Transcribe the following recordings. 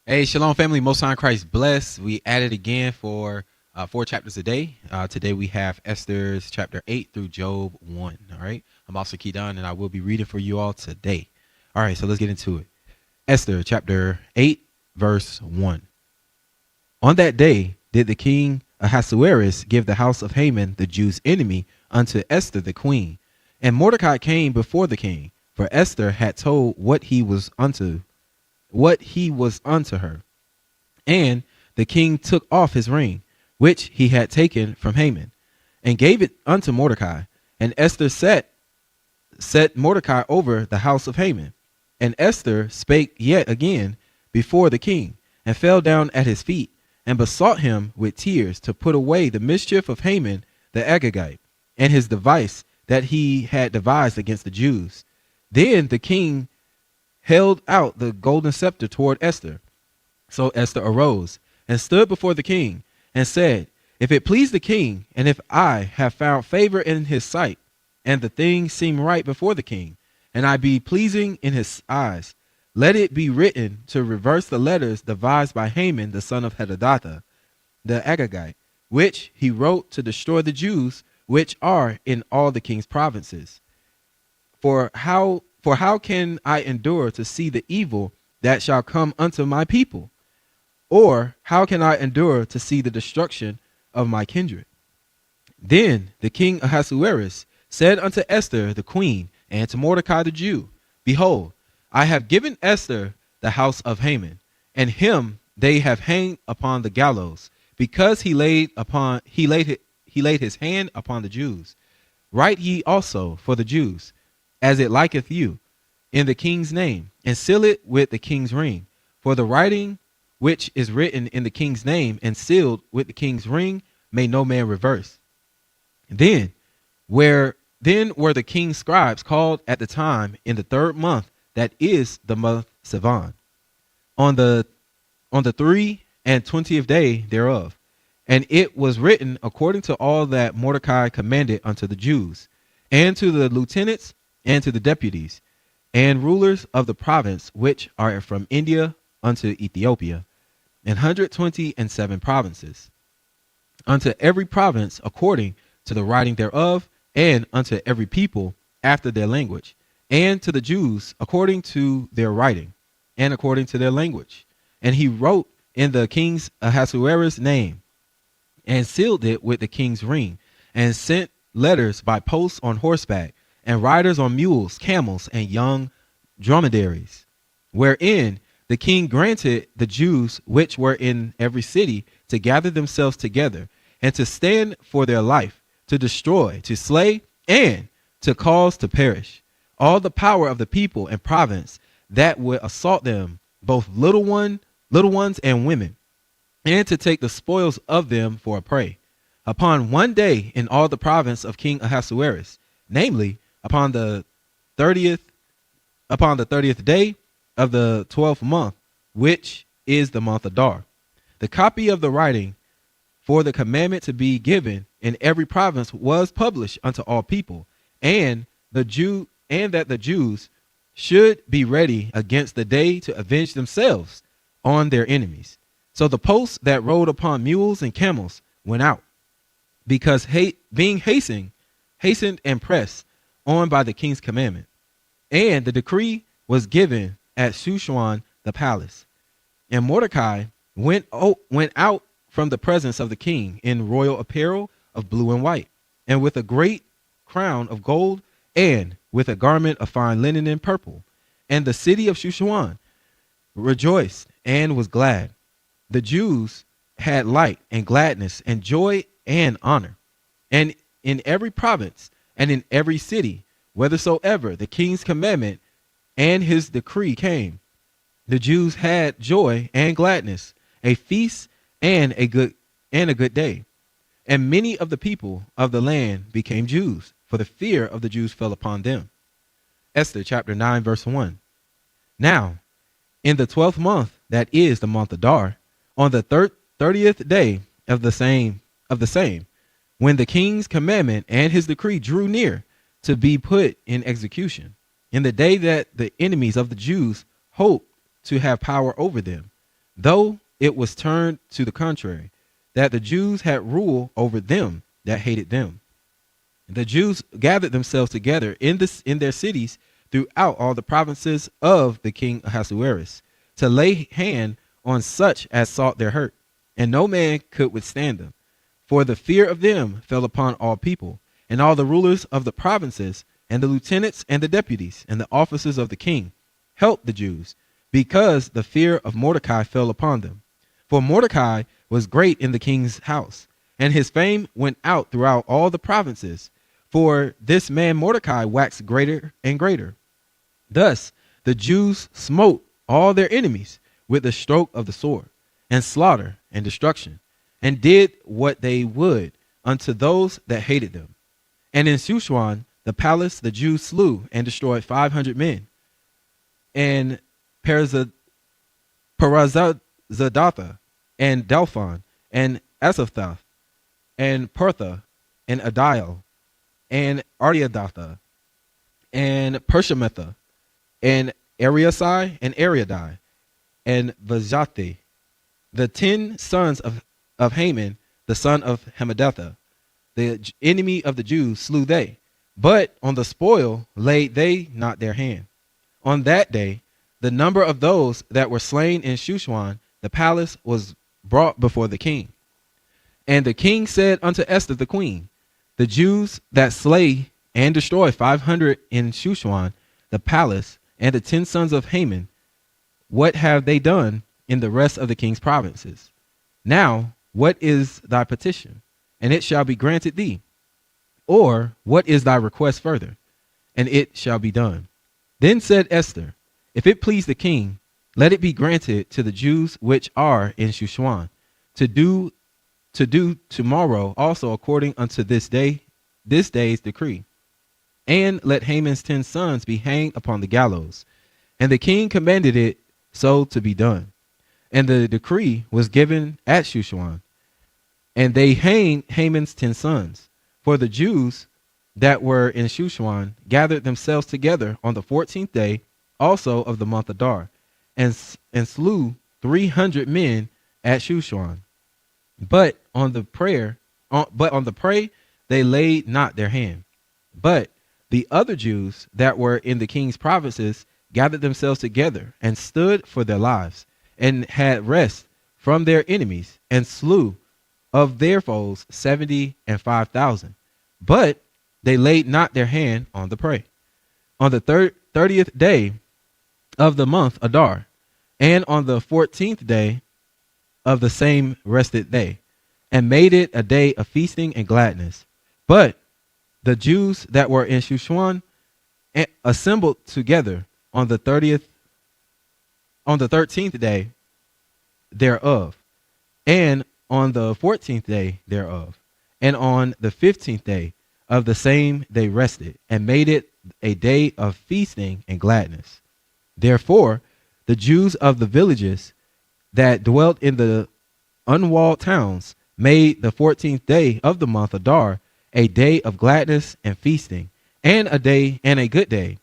Hey, Shalom family, Most High in Christ bless. We added again for 4 chapters a day. Today we have Esther's chapter 8 through Job 1. All right. I'm also Keydon, and I will be reading for you all today. All right, so let's get into it. Esther chapter 8, verse 1. On that day did the king Ahasuerus give the house of Haman, the Jews' enemy, unto Esther the queen. And Mordecai came before the king, for Esther had told what he was unto her. And the king took off his ring, which he had taken from Haman, and gave it unto Mordecai. And Esther set Mordecai over the house of Haman. And Esther spake yet again before the king, and fell down at his feet, and besought him with tears to put away the mischief of Haman the Agagite, and his device that he had devised against the Jews. Then the king held out the golden scepter toward Esther. So Esther arose and stood before the king and said, If it please the king, and if I have found favor in his sight, and the thing seem right before the king, and I be pleasing in his eyes, let it be written to reverse the letters devised by Haman the son of Hammedatha, the Agagite, which he wrote to destroy the Jews which are in all the king's provinces. For how can I endure to see the evil that shall come unto my people? Or how can I endure to see the destruction of my kindred? Then the king Ahasuerus said unto Esther the queen, and to Mordecai the Jew, Behold, I have given Esther the house of Haman, and him they have hanged upon the gallows, because he laid his hand upon the Jews. Write ye also for the Jews, as it liketh you, in the king's name, and seal it with the king's ring. For the writing which is written in the king's name and sealed with the king's ring may no man reverse. Then were the king's scribes called at the time in the 3rd month, that is the month Sivan, on the 23 day thereof. And it was written according to all that Mordecai commanded unto the Jews, and to the lieutenants, and to the deputies, and rulers of the province which are from India unto Ethiopia, 127 provinces, unto every province according to the writing thereof, and unto every people after their language, and to the Jews according to their writing, and according to their language. And he wrote in the king's Ahasuerus' name, and sealed it with the king's ring, and sent letters by posts on horseback, and riders on mules, camels, and young dromedaries, wherein the king granted the Jews which were in every city to gather themselves together, and to stand for their life, to destroy, to slay, and to cause to perish all the power of the people and province that would assault them, both little ones and women, and to take the spoils of them for a prey, upon one day in all the province of King Ahasuerus, namely upon the 30th day of the 12th month, which is the month Adar. The copy of the writing for the commandment to be given in every province was published unto all people, and that the Jews should be ready against the day to avenge themselves on their enemies. So the posts that rode upon mules and camels went out, because being hastened and pressed on by the king's commandment. And the decree was given at Shushan the palace. And Mordecai went out from the presence of the king in royal apparel of blue and white, and with a great crown of gold, and with a garment of fine linen and purple. And the city of Shushan rejoiced and was glad. The Jews had light and gladness and joy and honor. And in every province and in every city, whithersoever the king's commandment and his decree came, the Jews had joy and gladness, a feast and a good day. And many of the people of the land became Jews, for the fear of the Jews fell upon them. Esther chapter 9, verse 1. Now, in the 12th month, that is the month Adar, on the 30th day of the same, when the king's commandment and his decree drew near to be put in execution, in the day that the enemies of the Jews hoped to have power over them, though it was turned to the contrary, that the Jews had rule over them that hated them. The Jews gathered themselves together in their cities throughout all the provinces of the king Ahasuerus to lay hand on such as sought their hurt, and no man could withstand them. For the fear of them fell upon all people, and all the rulers of the provinces, and the lieutenants and the deputies, and the officers of the king helped the Jews, because the fear of Mordecai fell upon them. For Mordecai was great in the king's house, and his fame went out throughout all the provinces. For this man Mordecai waxed greater and greater. Thus the Jews smote all their enemies with the stroke of the sword, and slaughter and destruction, and did what they would unto those that hated them. And in Shushan the palace the Jews slew and destroyed 500 men. And Parazadatha, and Delphon, and Esaphtha, and Pertha, and Adiel, and Ardiadatha, and Pershametha, and Ariasai, and Ariadai, and Vajati, the 10 sons of Haman, the son of Hammedatha, the enemy of the Jews, slew they, but on the spoil laid they not their hand. On that day, the number of those that were slain in Shushan, the palace, was brought before the king. And the king said unto Esther the queen, the Jews that slay and destroy 500 in Shushan, the palace, and the 10 sons of Haman, what have they done in the rest of the king's provinces? Now, what is thy petition? And it shall be granted thee. Or what is thy request further? And it shall be done. Then said Esther, if it please the king, let it be granted to the Jews which are in Shushan to do tomorrow also according unto this day's decree. And let Haman's 10 sons be hanged upon the gallows. And the king commanded it so to be done. And the decree was given at Shushan. And they hanged Haman's 10 sons. For the Jews that were in Shushan gathered themselves together on the 14th day also of the month Adar, and slew 300 men at Shushan. But on the prey they laid not their hand. But the other Jews that were in the king's provinces gathered themselves together and stood for their lives, and had rest from their enemies, and slew of their foes 75,000. But they laid not their hand on the prey. On the 30th day of the month Adar, and on the 14th day of the same rested they, and made it a day of feasting and gladness. But the Jews that were in Shushan assembled together on the 13th day thereof, and on the 14th day thereof, and on the 15th day of the same they rested, and made it a day of feasting and gladness. Therefore the Jews of the villages that dwelt in the unwalled towns made the 14th day of the month Adar a day of gladness and feasting, and a day and a good day,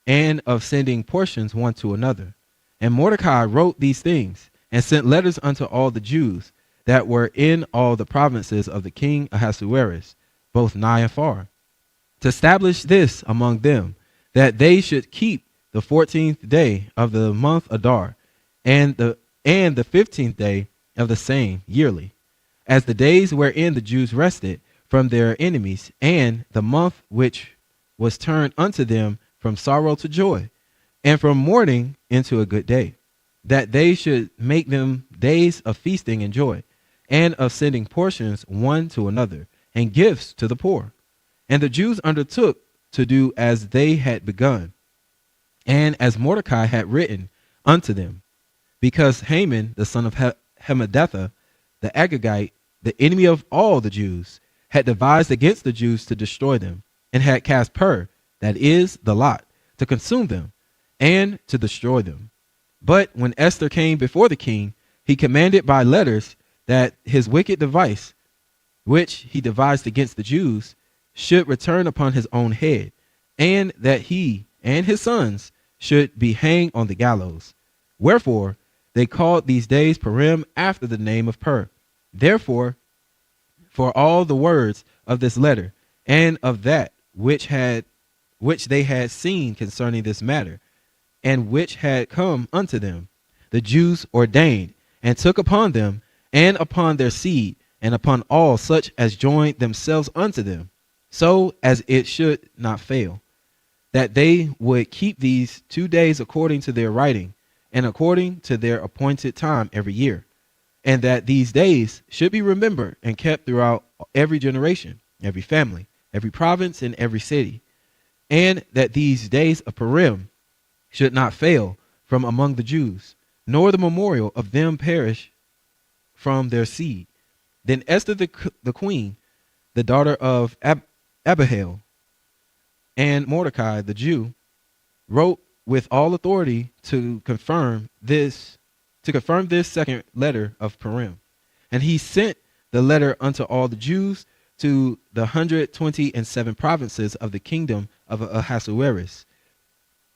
and of sending portions one to another. And Mordecai wrote these things, and sent letters unto all the Jews that were in all the provinces of the king Ahasuerus, both nigh and far, to establish this among them, that they should keep the 14th day of the month Adar, and the 15th day of the same yearly, as the days wherein the Jews rested from their enemies, and the month which was turned unto them from sorrow to joy, and from mourning into a good day, that they should make them days of feasting and joy, and of sending portions one to another, and gifts to the poor. And the Jews undertook to do as they had begun, and as Mordecai had written unto them, because Haman, the son of Hammedatha, the Agagite, the enemy of all the Jews, had devised against the Jews to destroy them, and had cast Pur, that is, the lot, to consume them, and to destroy them. But when Esther came before the king, he commanded by letters that his wicked device, which he devised against the Jews, should return upon his own head, and that he and his sons should be hanged on the gallows. Wherefore They called these days Purim after the name of Pur. Therefore, for all the words of this letter and of that which they had seen concerning this matter, and which had come unto them, the Jews ordained and took upon them and upon their seed and upon all such as joined themselves unto them, so as it should not fail, that they would keep these 2 days according to their writing and according to their appointed time every year, and that these days should be remembered and kept throughout every generation, every family, every province, and every city, and that these days of Purim should not fail from among the Jews, nor the memorial of them perish from their seed. Then Esther the queen, the daughter of Abihail, and Mordecai the Jew, wrote with all authority to confirm this second letter of Purim. And he sent the letter unto all the Jews to the 127 provinces of the kingdom of Ahasuerus,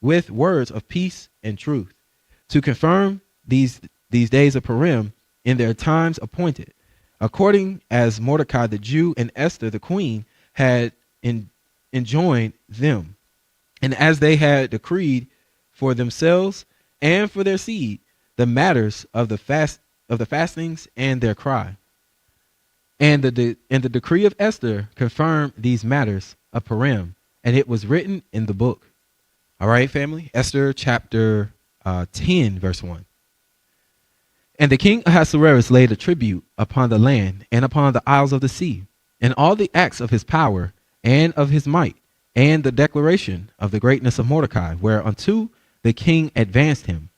with words of peace and truth, to confirm these days of Purim in their times appointed, according as Mordecai the Jew and Esther the queen had enjoined them, and as they had decreed for themselves and for their seed the matters of the fastings and their cry. And the decree of Esther confirmed these matters of Purim, and it was written in the book. All right, family. Esther chapter 10, verse 1. And the king Ahasuerus laid a tribute upon the land and upon the isles of the sea, and all the acts of his power and of his might, and the declaration of the greatness of Mordecai, whereunto the king advanced him.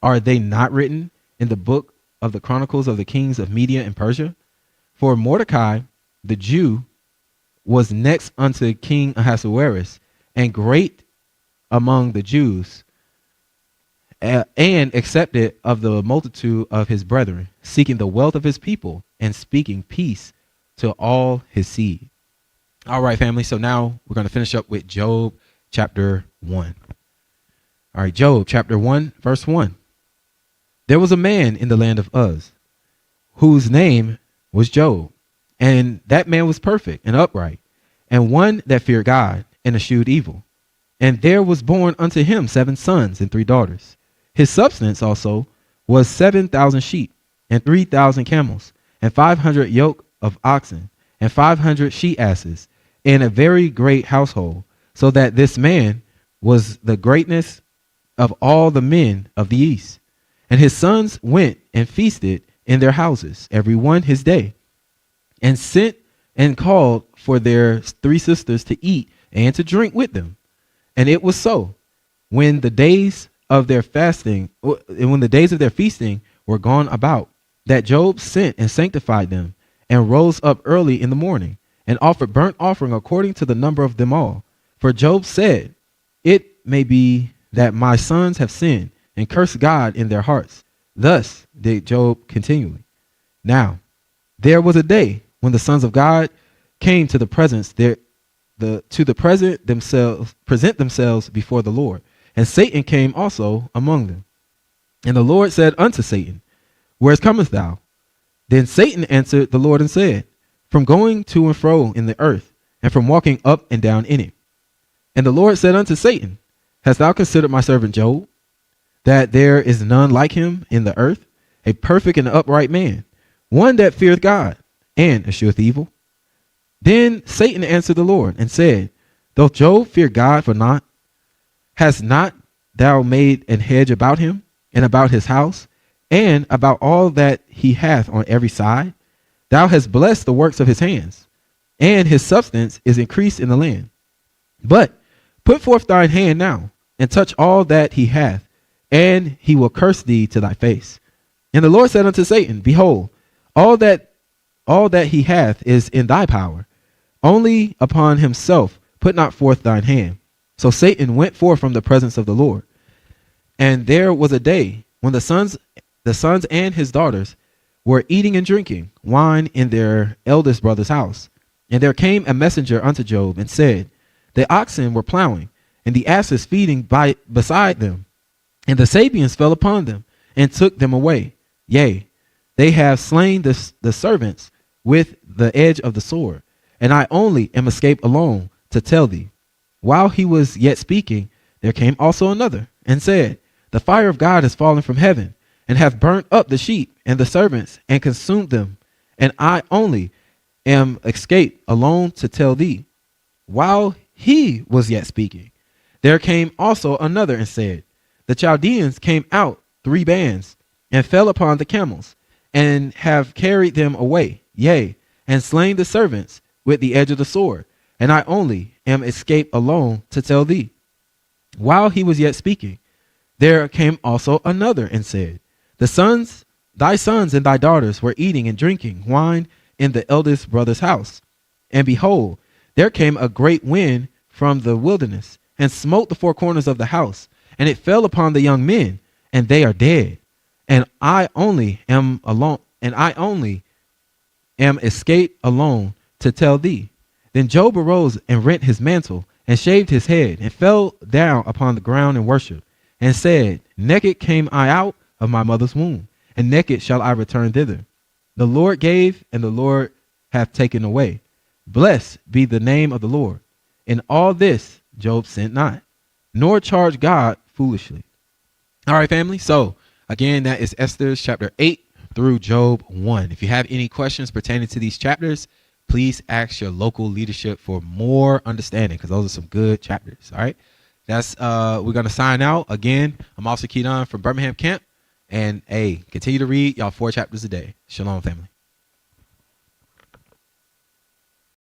Are they not written in the book of the chronicles of the kings of Media and Persia? For Mordecai the Jew was next unto King Ahasuerus, and great among the Jews, and accepted of the multitude of his brethren, seeking the wealth of his people and speaking peace to all his seed. All right, family. So now we're going to finish up with Job chapter 1. All right, Job chapter 1, verse 1. There was a man in the land of Uz, whose name was Job, and that man was perfect and upright, and one that feared God and eschewed evil. And there was born unto him 7 sons and 3 daughters. His substance also was 7,000 sheep, and 3,000 camels, and 500 yoke of oxen, and 500 she asses, and a very great household, so that this man was the greatness of all the men of the east. And his sons went and feasted in their houses, every one his day, and sent and called for their 3 sisters to eat and to drink with them. And it was so, when the days of their feasting were gone about, that Job sent and sanctified them, and rose up early in the morning, and offered burnt offering according to the number of them all. For Job said, it may be that my sons have sinned, and cursed God in their hearts. Thus did Job continually. Now there was a day when the sons of God came to the presence present themselves before the Lord, and Satan came also among them. And the Lord said unto Satan, whence comest thou? Then Satan answered the Lord and said, from going to and fro in the earth, and from walking up and down in it. And the Lord said unto Satan, hast thou considered my servant Job, that there is none like him in the earth, a perfect and upright man, one that feareth God and escheweth evil? Then Satan answered the Lord and said, doth Job fear God for naught? Hast not thou made an hedge about him, and about his house, and about all that he hath on every side? Thou hast blessed the works of his hands, and his substance is increased in the land. But put forth thine hand now, and touch all that he hath, and he will curse thee to thy face. And the Lord said unto Satan, behold, all that he hath is in thy power. Only upon himself put not forth thine hand. So Satan went forth from the presence of the Lord. And there was a day when the sons and his daughters were eating and drinking wine in their eldest brother's house. And there came a messenger unto Job and said, the oxen were plowing, and the asses feeding beside them, and the Sabians fell upon them, and took them away. Yea, they have slain the servants with the edge of the sword, and I only am escaped alone to tell thee. While he was yet speaking, there came also another, and said, The fire of God is fallen from heaven, and hath burnt up the sheep and the servants, and consumed them. And I only am escaped alone to tell thee. While he was yet speaking, there came also another, and said, The Chaldeans came out 3 bands, and fell upon the camels, and have carried them away, yea, and slain the servants with the edge of the sword. And I only am escaped alone to tell thee. While he was yet speaking, there came also another, and said, Thy sons and thy daughters were eating and drinking wine in the eldest brother's house. And behold, there came a great wind from the wilderness, and smote the 4 corners of the house, and it fell upon the young men, and they are dead. And I only am alone, and I only am escaped alone to tell thee. Then Job arose and rent his mantle, and shaved his head, and fell down upon the ground and worshipped, and said, Naked came I out of my mother's womb, and naked shall I return thither. The Lord gave, and the Lord hath taken away. Blessed be the name of the Lord. In all this Job sinned not, nor charged God foolishly. All right, family. So again, that is Esther chapter 8 through Job 1. If you have any questions pertaining to these chapters, please ask your local leadership for more understanding, because those are some good chapters. All right. That's we're gonna sign out. Again, I'm Officer Keaton from Birmingham Camp. And continue to read y'all 4 chapters a day. Shalom, family.